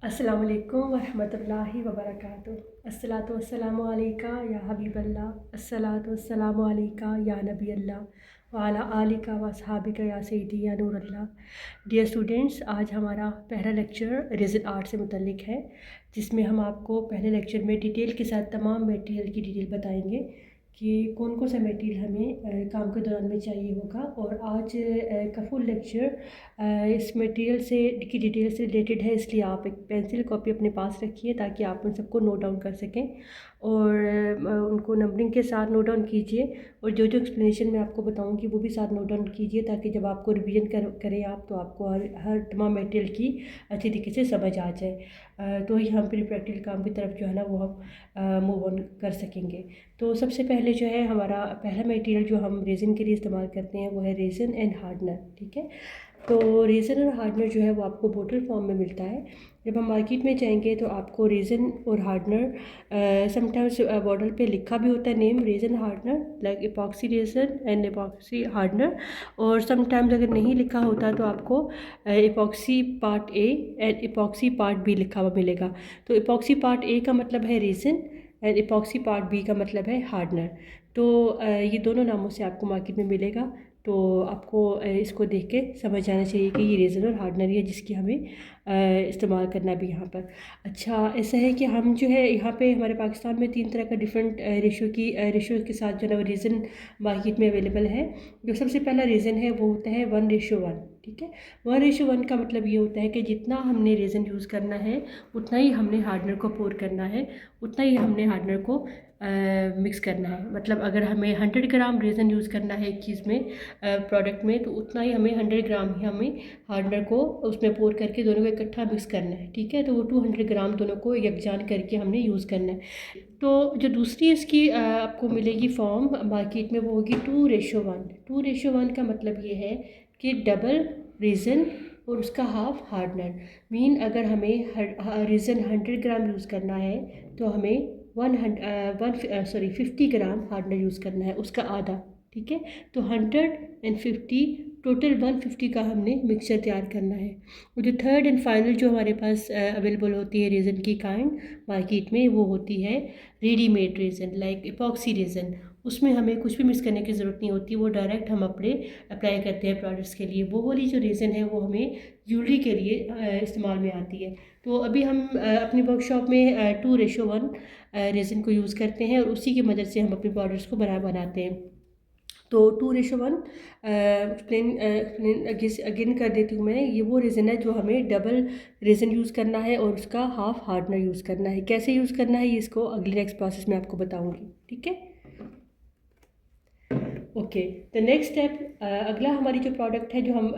अस्सलामु अलैकुम वरहमतुल्लाहि वबरकातुहू। अस्सलातु वस्सलामु अलैका या हबीबल्लाह, अस्सलातु वस्सलामु अलैका या नबी अल्लाह व अला आलिका व अस्हाबिका या सय्यदी या नूर अल्लाह। डियर स्टूडेंट्स, आज हमारा पहला लेक्चर रीज़न आर्ट से मुतल्लिक है, जिसमें हम आपको पहले लेक्चर में डिटेल के साथ तमाम मटेरियल की डिटेल बताएंगे कि कौन कौन सा मटेरियल हमें काम के दौरान में चाहिए होगा। और आज का फुल लेक्चर इस मटेरियल से की डिटेल से रिलेटेड है, इसलिए आप एक पेंसिल कॉपी अपने पास रखिए ताकि आप उन सबको नोट डाउन कर सकें और उनको नंबरिंग के साथ नोट डाउन कीजिए। और जो जो एक्सप्लेनेशन मैं आपको बताऊंगी वो भी साथ नोट डाउन कीजिए, ताकि जब आपको रिवीजन करें आप, तो आपको हर तमाम मटेरियल की अच्छी तरीके से समझ आ जाए, तो ही हम फिर प्रैक्टिकल काम की तरफ जो है ना वो हम मूव ऑन कर सकेंगे। तो सबसे पहले जो है हमारा पहला मटेरियल जो हम रेज़न के लिए इस्तेमाल करते हैं वो है रेज़न एंड हार्डनर। ठीक है, तो रेज़न और हार्डनर जो है वो आपको बोतल फॉर्म में मिलता है। जब हम मार्केट में जाएंगे तो आपको रेज़न और हार्डनर समटाइम्स बॉटल पे लिखा भी होता है name resin hardener, like epoxy resin and epoxy hardener. और समटाइम्स अगर नहीं लिखा होता तो आपको epoxy part A and epoxy part B लिखा हुआ मिलेगा। तो इपॉक्सी पार्ट ए का मतलब है रेज़न एंड इपॉक्सी पार्ट बी का मतलब है हार्डनर। तो ये दोनों नामों से आपको मार्केट में मिलेगा। तो आपको इसको देख के समझ आना चाहिए कि ये रेज़न और हार्डनर है जिसकी हमें इस्तेमाल करना भी यहाँ पर। अच्छा, ऐसा है कि हम जो है यहाँ पे हमारे पाकिस्तान में 3 तरह का डिफरेंट रेशो के साथ जो है वो रेज़न मार्केट में अवेलेबल है। जो सबसे पहला रेज़न है वो होता है 1:1। ठीक है, 1:1 का मतलब ये होता है कि जितना हमने रेज़न यूज़ करना है उतना ही हमने हार्डनर को पोर करना है, उतना ही हमने हार्डनर को मिक्स करना है। मतलब अगर हमें 100 ग्राम रेज़न यूज़ करना है एक चीज़ में प्रोडक्ट में, तो उतना ही हमें 100 ग्राम ही हमें हार्डनर को उसमें पोर करके दोनों को इकट्ठा मिक्स करना है। ठीक है, तो वो 200 ग्राम दोनों को यकजान करके हमने यूज़ करना है। तो जो दूसरी इसकी आपको मिलेगी फॉर्म मार्केट में वो होगी 2:1। 2:1 का मतलब ये है कि डबल रेज़न और उसका हाफ हार्डनर। मीन अगर हमें रेज़न 100 ग्राम यूज़ करना है तो हमें 50 ग्राम हार्डनर यूज़ करना है, उसका आधा। ठीक है, तो 150 टोटल 150 का हमने मिक्सचर तैयार करना है। और जो थर्ड एंड फाइनल जो हमारे पास अवेलेबल होती है रेज़न की काइंड मार्केट में, वो होती है रेडीमेड रेज़न, लाइक इपॉक्सी रेज़न। उसमें हमें कुछ भी मिक्स करने की ज़रूरत नहीं होती, वो डायरेक्ट हम अपने अप्लाई करते हैं प्रोडक्ट्स के लिए। वो वाली जो रेज़न है वो हमें ज्वेलरी के लिए इस्तेमाल में आती है। तो अभी हम अपनी वर्कशॉप में 2:1 रेज़न को यूज़ करते हैं और उसी की मदद से हम अपने प्रोडक्ट्स को बनाते हैं। तो 2:1 एक्सप्लेन अगेन कर देती हूँ मैं। ये वो रेज़न है जो हमें डबल रेज़न यूज़ करना है और उसका हाफ हार्डनर यूज़ करना है। कैसे यूज़ करना है ये इसको अगले नेक्स्ट प्रोसेस में आपको बताऊँगी। ठीक है, ओके। द नेक्स्ट स्टेप, अगला हमारी जो प्रोडक्ट है जो हम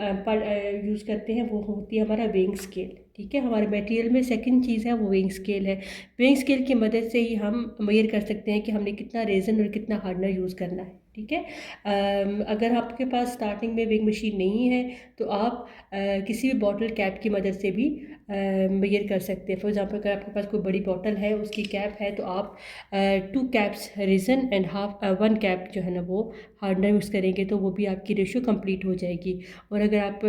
यूज़ करते हैं वो होती है हमारा वेइंग स्केल। ठीक है, हमारे मटेरियल में सेकंड चीज़ है वो वेइंग स्केल है। वेइंग स्केल की मदद से ही हम मेजर कर सकते हैं कि हमने कितना रेज़न और कितना हार्डनर यूज़ करना है। ठीक है, अगर आपके पास स्टार्टिंग में वेइंग मशीन नहीं है तो आप किसी भी बॉटल कैप की मदद से भी मेजर कर सकते हैं। फॉर एग्जांपल अगर आपके पास कोई बड़ी बॉटल है, उसकी कैप है, तो आप 2 कैप्स रेज़न एंड 1 कैप जो है ना वो हार्डनर यूज़ करेंगे तो वो भी आपकी रेशो कंप्लीट हो जाएगी। और अगर आप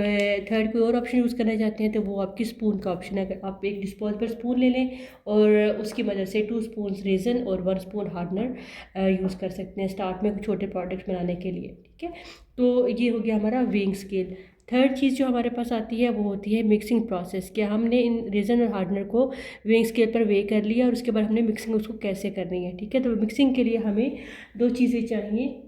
थर्ड कोई और ऑप्शन यूज़ करना चाहते हैं तो वो आपकी स्पून का ऑप्शन है। अगर आप एक डिस्पोजेबल स्पून ले लें और उसकी मदद से 2 स्पून रेज़न और 1 स्पून हार्डनर यूज़ कर सकते हैं स्टार्ट में छोटे प्रोडक्ट्स बनाने के लिए। ठीक है, तो ये हो गया हमारा वेइंग स्केल। थर्ड चीज़ जो हमारे पास आती है वो होती है मिक्सिंग प्रोसेस। कि हमने इन रेज़न और हार्डनर को वेइंग स्केल पर वे कर लिया और उसके बाद हमने मिक्सिंग उसको कैसे करनी है। ठीक है, तो मिक्सिंग के लिए हमें 2 चीज़ें चाहिए।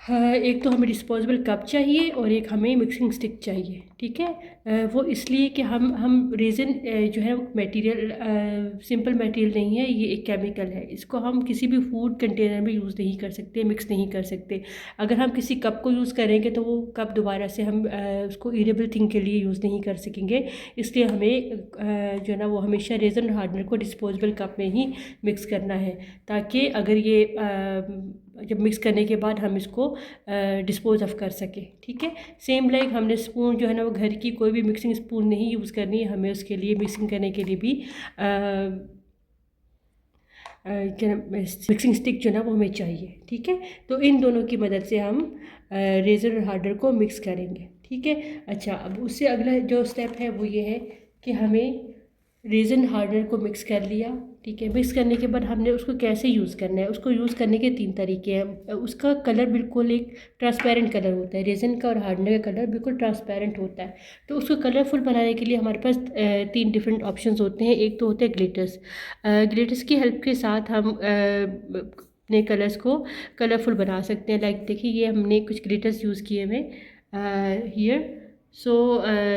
हाँ, एक तो हमें डिस्पोजेबल कप चाहिए और एक हमें मिक्सिंग स्टिक चाहिए। ठीक है, वो इसलिए कि हम रेज़न जो है मटेरियल सिंपल मटेरियल नहीं है, ये एक केमिकल है। इसको हम किसी भी फूड कंटेनर में यूज़ नहीं कर सकते, मिक्स नहीं कर सकते। अगर हम किसी कप को यूज़ करेंगे तो वो कप दोबारा से हम उसको ईडेबल थिंग के लिए यूज़ नहीं कर सकेंगे। इसलिए हमें जो है ना वो हमेशा रेज़न और हार्डनर को डिस्पोजेबल कप में ही मिक्स करना है, ताकि अगर ये जब मिक्स करने के बाद हम इसको डिस्पोज ऑफ कर सकें। ठीक है, सेम लाइक हमने स्पून जो है ना वो घर की कोई भी मिक्सिंग स्पून नहीं यूज़ करनी है, हमें उसके लिए मिक्सिंग करने के लिए भी मिक्सिंग स्टिक जो है ना वो हमें चाहिए। ठीक है, तो इन दोनों की मदद से हम रेज़र और हार्डनर को मिक्स करेंगे। ठीक है, अच्छा अब उससे अगला जो स्टेप है वो ये है कि हमें रेज़न हार्डनर को मिक्स कर लिया। ठीक है, मिक्स करने के बाद हमने उसको कैसे यूज़ करना है, उसको यूज़ करने के 3 तरीके हैं। उसका कलर बिल्कुल एक ट्रांसपेरेंट कलर होता है, रेज़न का और हार्डनर का कलर बिल्कुल ट्रांसपेरेंट होता है। तो उसको कलरफुल बनाने के लिए हमारे पास 3 डिफरेंट ऑप्शंस होते हैं। एक तो होते हैं ग्लिटर्स। ग्लिटर्स की हेल्प के साथ हम अपने कलर्स को कलरफुल बना सकते हैं। लाइक देखिए, ये हमने कुछ ग्लिटर्स यूज़ किए हुए हियर। सो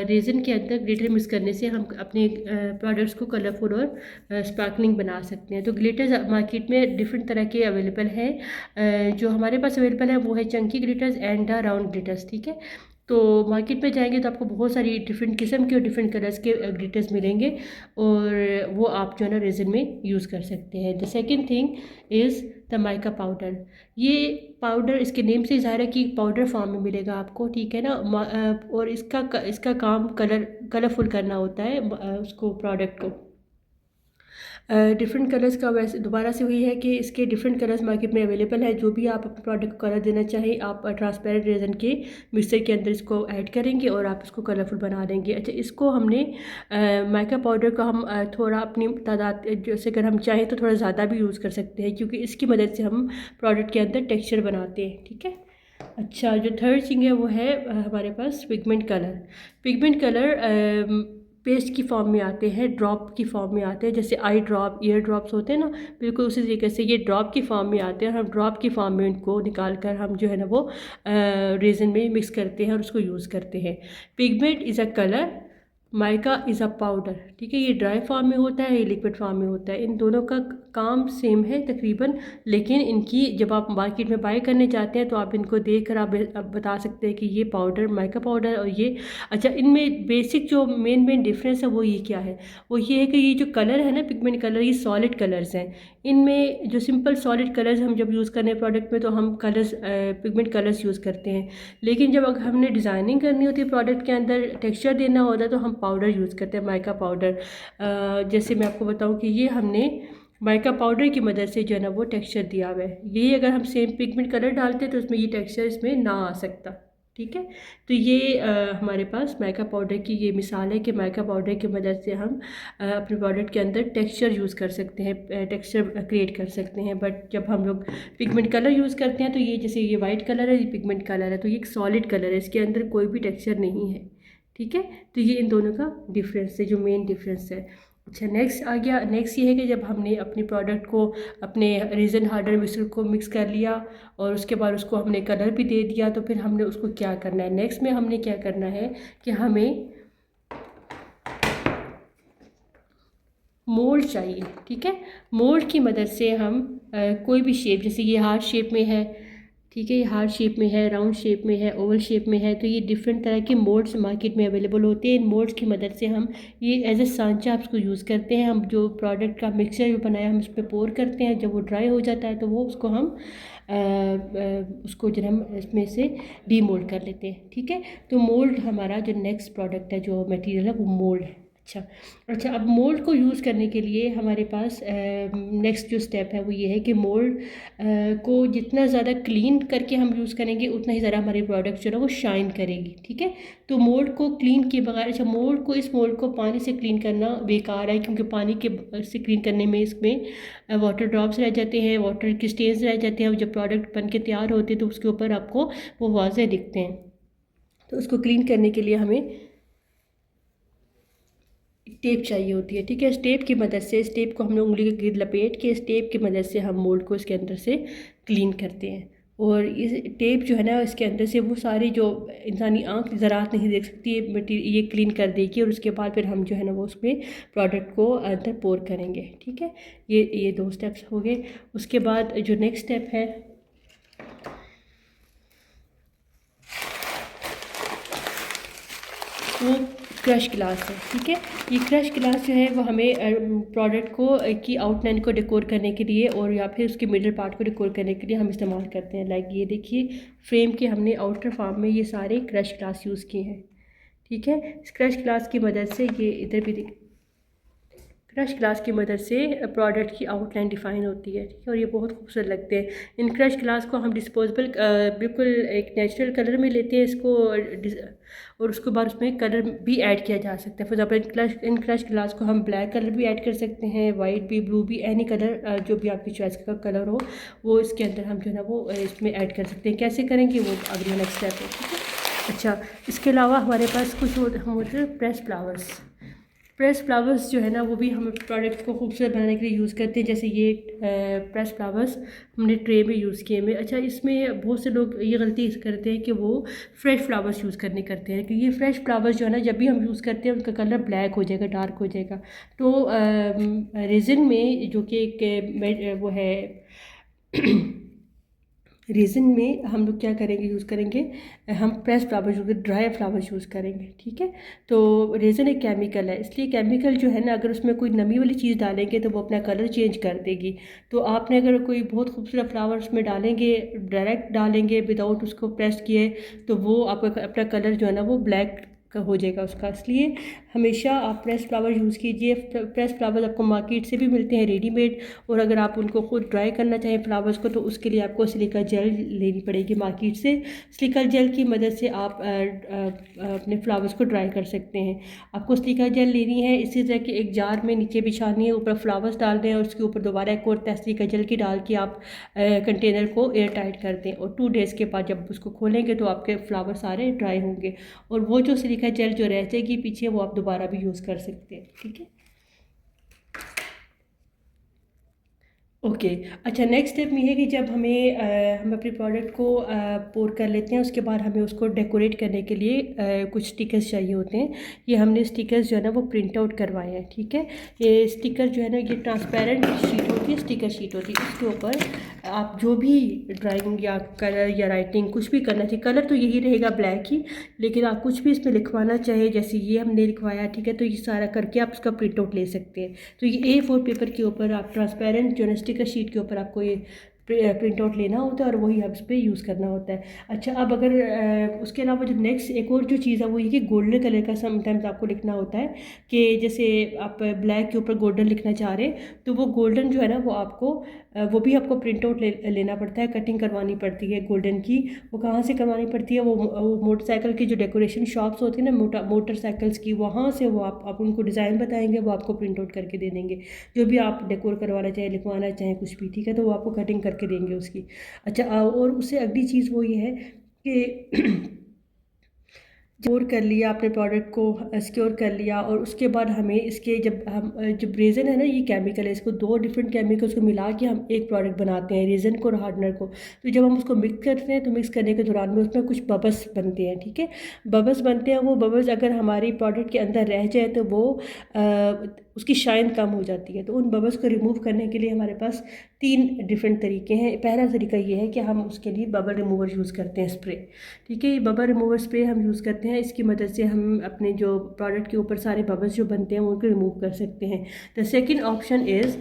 रेज़न के अंदर ग्लिटर मिक्स करने से हम अपने प्रोडक्ट्स को कलरफुल और स्पार्कलिंग बना सकते हैं। तो ग्लिटर्स मार्केट में डिफरेंट तरह के अवेलेबल हैं। जो हमारे पास अवेलेबल है वो है Chunky glitters and round glitters. ठीक है, तो मार्केट में जाएंगे तो आपको बहुत सारी डिफरेंट किस्म के और डिफरेंट कलर्स के ग्लिटर्स मिलेंगे, और वो आप जो है ना रेज़न में यूज़ कर सकते हैं। The second thing is the mica powder. ये पाउडर इसके नेम से ज़ाहिर है कि पाउडर फॉर्म में मिलेगा आपको। ठीक है ना, और इसका काम कलरफुल करना होता है उसको प्रोडक्ट को। डिफरेंट कलर्स का वैसे दोबारा से वही है कि इसके डिफरेंट कलर्स मार्केट में अवेलेबल है। जो भी आप अपने प्रोडक्ट को कलर देना चाहें, आप ट्रांसपेरेंट रेज़न के मिक्सर के अंदर इसको ऐड करेंगे और आप इसको कलरफुल बना देंगे। अच्छा, इसको हमने माइका पाउडर को हम थोड़ा अपनी तादाद, जैसे अगर हम चाहें तो थोड़ा ज़्यादा भी यूज़ कर सकते हैं, क्योंकि इसकी मदद से हम प्रोडक्ट के अंदर टेक्स्चर बनाते हैं। ठीक है। अच्छा, जो थर्ड थिंग है वो है हमारे पास pigment colour. Pigment colour paste की फॉर्म में आते हैं, ड्रॉप की फॉर्म में आते हैं। जैसे आई ड्रॉप, ईयर ड्रॉप्स होते हैं ना, बिल्कुल उसी तरीके से ये ड्रॉप की फॉर्म में आते हैं। हम ड्रॉप की फॉर्म में इनको निकाल कर हम जो है ना वो रेज़न में मिक्स करते हैं और उसको यूज़ करते हैं। Pigment is a colour, mica is a powder. ठीक है, ये ड्राई फॉर्म में होता है, ये लिक्विड फॉर्म में होता है। इन दोनों का काम सेम है तकरीबन, लेकिन इनकी जब आप मार्केट में बाय करने जाते हैं तो आप इनको देख कर आप बता सकते हैं कि ये पाउडर माइका पाउडर और ये। अच्छा, इनमें बेसिक जो मेन डिफरेंस है वो ये क्या है, वो ये है कि ये जो कलर है ना पिगमेंट कलर, ये सॉलिड कलर्स हैं। इनमें जो सिंपल सॉलिड कलर्स हम जब यूज़ करने प्रोडक्ट में तो हम कलर्स पिगमेंट कलर्स यूज़ करते हैं, लेकिन जब अगर हमने डिज़ाइनिंग करनी होती है प्रोडक्ट के अंदर, टेक्सचर देना होता है, तो हम पाउडर यूज़ करते हैं, माइका पाउडर। जैसे मैं आपको बताऊं कि ये हमने माइका पाउडर की मदद से जो है ना वो टेक्सचर दिया हुआ है। यही अगर हम सेम पिगमेंट कलर डालते हैं तो उसमें ये टेक्सचर इसमें ना आ सकता। ठीक है, तो ये हमारे पास माइका पाउडर की ये मिसाल है कि माइका पाउडर की मदद से हम अपने प्रोडक्ट के अंदर टेक्सचर यूज़ कर सकते हैं, टेक्सचर क्रिएट कर सकते हैं। बट जब हम लोग पिगमेंट कलर यूज़ करते हैं तो ये जैसे ये वाइट कलर है, ये पिगमेंट कलर है, तो ये एक सॉलिड कलर है, इसके अंदर कोई भी टेक्सचर नहीं है। ठीक है, तो ये इन दोनों का डिफरेंस है, जो मेन डिफरेंस है। अच्छा, नेक्स्ट आ गया। नेक्स्ट ये है कि जब हमने अपनी प्रोडक्ट को अपने रेज़न हार्डनर मिक्सर को मिक्स कर लिया और उसके बाद उसको हमने कलर भी दे दिया, तो फिर हमने उसको क्या करना है, नेक्स्ट में हमने क्या करना है कि हमें मोल्ड चाहिए। ठीक है, मोल्ड की मदद से हम कोई भी शेप, जैसे ये हार्ट शेप में है, ठीक है, ये हार्ट शेप में है, राउंड शेप में है, ओवल शेप में है, तो ये डिफरेंट तरह के मोल्ड्स मार्केट में अवेलेबल होते हैं। इन मोल्ड्स की मदद से हम ये एज ए सांचा आप उसको यूज़ करते हैं। हम जो प्रोडक्ट का मिक्सचर जो बनाया हम उस पर पोर करते हैं, जब वो ड्राई हो जाता है तो वो उसको हम उसको जो हम इसमें से डीमोल्ड कर लेते हैं। ठीक है, तो मोल्ड हमारा जो नेक्स्ट प्रोडक्ट है, जो मटेरियल है वो मोल्ड है। अच्छा, अब मोल्ड को यूज़ करने के लिए हमारे पास नेक्स्ट जो स्टेप है वो ये है कि मोल्ड को जितना ज़्यादा क्लीन करके हम यूज़ करेंगे उतना ही ज़्यादा हमारी प्रोडक्ट जो है वो शाइन करेगी। ठीक है, तो मोल्ड को क्लीन किए बगैर, अच्छा, इस मोल्ड को पानी से क्लीन करना बेकार है, क्योंकि पानी के से क्लीन करने में इसमें वाटर ड्रॉप्स रह जाते हैं, वाटर के स्टेन्स रह जाते हैं, और जब प्रोडक्ट बन के तैयार होते हैं तो उसके ऊपर आपको वो वाज़ेह दिखते हैं। तो उसको क्लीन करने के लिए हमें टेप चाहिए होती है। ठीक है, इस टेप की मदद से, इस टेप को हम लोग उंगली के गिर्द लपेट के, इस टेप की मदद से हम मोल्ड को इसके अंदर से क्लीन करते हैं। और इस टेप जो है ना, इसके अंदर से वो सारी जो इंसानी आँख ज़रात नहीं देख सकती है मटीरियल, ये क्लीन कर देगी, और उसके बाद फिर हम जो है ना वो उसमें प्रोडक्ट को अंदर पोर करेंगे। ठीक है, ये 2 स्टेप्स हो गए। उसके बाद जो नेक्स्ट स्टेप है वो क्रश ग्लास है। ठीक है, ये क्रश ग्लास जो है वो हमें प्रोडक्ट को की आउटलाइन को डेकोर करने के लिए और या फिर उसके मिडल पार्ट को डेकोर करने के लिए हम इस्तेमाल करते हैं। लाइक ये देखिए, फ्रेम के हमने आउटर फॉर्म में ये सारे क्रश ग्लास यूज़ किए हैं। ठीक है, इस क्रश ग्लास की मदद से ये इधर भी क्रश ग्लास की मदद से प्रोडक्ट की आउटलाइन डिफ़ाइन होती है, ठीक है, और ये बहुत खूबसूरत लगते हैं। इन क्रश ग्लास को हम डिस्पोजेबल बिल्कुल एक नेचुरल कलर में लेते हैं इसको, और उसके बाद उसमें कलर भी ऐड किया जा सकता है। For example in crush glass को हम ब्लैक कलर भी ऐड कर सकते हैं, वाइट भी, ब्लू भी, एनी कलर जो भी आपकी चॉइस का कलर हो वो इसके अंदर हम जो है ना वो इसमें ऐड कर सकते हैं। कैसे करेंगे वो अगला नेक्स्ट स्टेप है, ठीक है। अच्छा, इसके अलावा हमारे पास कुछ होते हैं प्रेस फ्लावर्स। प्रेस फ्लावर्स जो है ना वो भी हम प्रोडक्ट को खूबसूरत बनाने के लिए यूज़ करते हैं। जैसे ये प्रेस फ्लावर्स हमने ट्रे में यूज़ किए में। अच्छा, इसमें बहुत से लोग ये गलती करते हैं कि वो फ्रेश फ्लावर्स यूज़ करते हैं, कि ये फ्रेश फ्लावर्स जो है ना जब भी हम यूज़ करते हैं उनका कलर ब्लैक हो जाएगा, डार्क हो जाएगा। तो रेज़िन में जो कि एक वो है रेज़िन में हम लोग क्या करेंगे, यूज़ करेंगे, हम press flowers use, dry flowers use करेंगे, ठीक है। तो रेज़िन एक केमिकल है, इसलिए केमिकल जो है ना अगर उसमें कोई नमी वाली चीज़ डालेंगे तो वो अपना कलर चेंज कर देगी। तो आपने अगर कोई बहुत खूबसूरत फ्लावर उसमें डालेंगे, डायरेक्ट डालेंगे विदाउट उसको प्रेस किए, तो वो आपका अपना कलर जो है ना वो ब्लैक का हो जाएगा उसका। इसलिए हमेशा आप प्रेस फ्लावर यूज़ कीजिए। प्रेस फ्लावर्स आपको मार्केट से भी मिलते हैं रेडीमेड, और अगर आप उनको खुद ड्राई करना चाहें फ्लावर्स को तो उसके लिए आपको सिलिका जेल लेनी पड़ेगी मार्केट से। सिलिका जेल की मदद से आप अपने फ्लावर्स को ड्राई कर सकते हैं। आपको सिलिका जेल लेनी है, इसी तरह के एक जार में नीचे बिछानी है, ऊपर फ्लावर्स डाल दें और उसके ऊपर दोबारा एक और सिलिका जेल की डाल के आप कंटेनर को एयर टाइट कर दें, और 2 डेज़ के बाद जब उसको खोलेंगे तो आपके फ्लावर सारे ड्राई होंगे, और वो जो सिलिका जेल जो रह जाएगी पीछे वो आप दोबारा भी यूज़ कर सकते हैं, ठीक है। ओके, अच्छा, नेक्स्ट स्टेप ये है कि जब हम अपने प्रोडक्ट को पोर कर लेते हैं उसके बाद हमें उसको डेकोरेट करने के लिए कुछ स्टिकर्स चाहिए होते हैं। ये हमने स्टिकर्स जो है ना वो प्रिंट आउट करवाए हैं, ठीक है। ये स्टिकर जो है ना ये ट्रांसपेरेंट शीट होती है, स्टिकर शीट होती है, इसके ऊपर आप जो भी ड्राइंग या कलर या राइटिंग कुछ भी करना चाहिए, कलर तो यही रहेगा ब्लैक ही, लेकिन आप कुछ भी इसमें लिखवाना चाहे, जैसे ये हमने लिखवाया, ठीक है, तो ये सारा करके आप उसका प्रिंट आउट ले सकते हैं। तो ये A4 पेपर के ऊपर आप ट्रांसपेरेंट जो स्टिकर शीट के ऊपर आपको ये प्रिंट आउट लेना होता है और वही आप इस पर यूज़ करना होता है। अच्छा, अब अगर उसके अलावा जो नेक्स्ट एक और जो चीज़ है वो ये कि गोल्डन कलर का समटाइम्स आपको लिखना होता है, कि जैसे आप ब्लैक के ऊपर गोल्डन लिखना चाह रहे हैं तो वो गोल्डन जो है ना वो आपको वो भी आपको प्रिंट आउट लेना पड़ता है, कटिंग करवानी पड़ती है गोल्डन की। वो कहाँ से करवानी पड़ती है, वो मोटरसाइकिल की जो डेकोरेशन शॉप्स होती है ना मोटरसाइकिल्स की, वहाँ से वो आप उनको डिज़ाइन बताएंगे, वो आपको प्रिंट आउट करके दे देंगे, जो भी आप डेकोर करवाना चाहें, लिखवाना चाहें कुछ भी, ठीक है, तो वो आपको कटिंग करके देंगे उसकी। अच्छा, और उससे अगली चीज़ वो ये है कि स्टोर कर लिया आपने प्रोडक्ट को, सिक्योर कर लिया, और उसके बाद हमें इसके जब रेज़न है ना ये केमिकल है, इसको 2 डिफरेंट केमिकल्स को मिला के हम एक प्रोडक्ट बनाते हैं, रेज़न को और हार्डनर को। तो जब हम उसको मिक्स करते हैं तो मिक्स करने के दौरान में उसमें कुछ बबल्स बनते हैं, ठीक है। बबल्स बनते हैं, वो बबल्स अगर हमारी प्रोडक्ट के अंदर रह जाए तो वो उसकी शाइन कम हो जाती है। तो उन बबल्स को रिमूव करने के लिए हमारे पास 3 डिफरेंट तरीके हैं। पहला तरीका ये है कि हम उसके लिए बबल रिमूवर यूज़ करते हैं, स्प्रे, ठीक है। ये बबल रिमूवर स्प्रे हम यूज़ करते हैं, इसकी मदद से हम अपने जो प्रोडक्ट के ऊपर सारे बबल्स जो बनते हैं उनको रिमूव कर सकते हैं। The second option is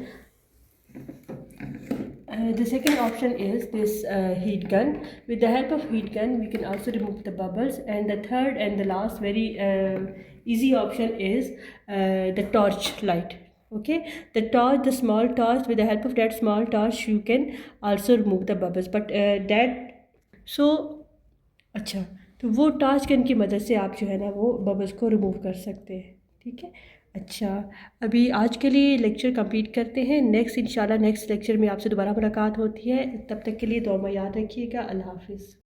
this heat gun. With the help of heat gun we can also remove the bubbles. And the third and the last very easy option is the torch light. Okay, the small torch, with the help of that small torch you can also remove the bubbles, but अच्छा, तो वो torch gun की मदद से आप जो है ना वो बबल्स को रिमूव कर सकते हैं, ठीक है। अच्छा, अभी आज के लिए लेक्चर कंप्लीट करते हैं। इंशाल्लाह नेक्स्ट लेक्चर में आपसे दोबारा मुलाकात होती है। तब तक के लिए दुआ में याद रखिएगा। अल्लाह हाफिज़।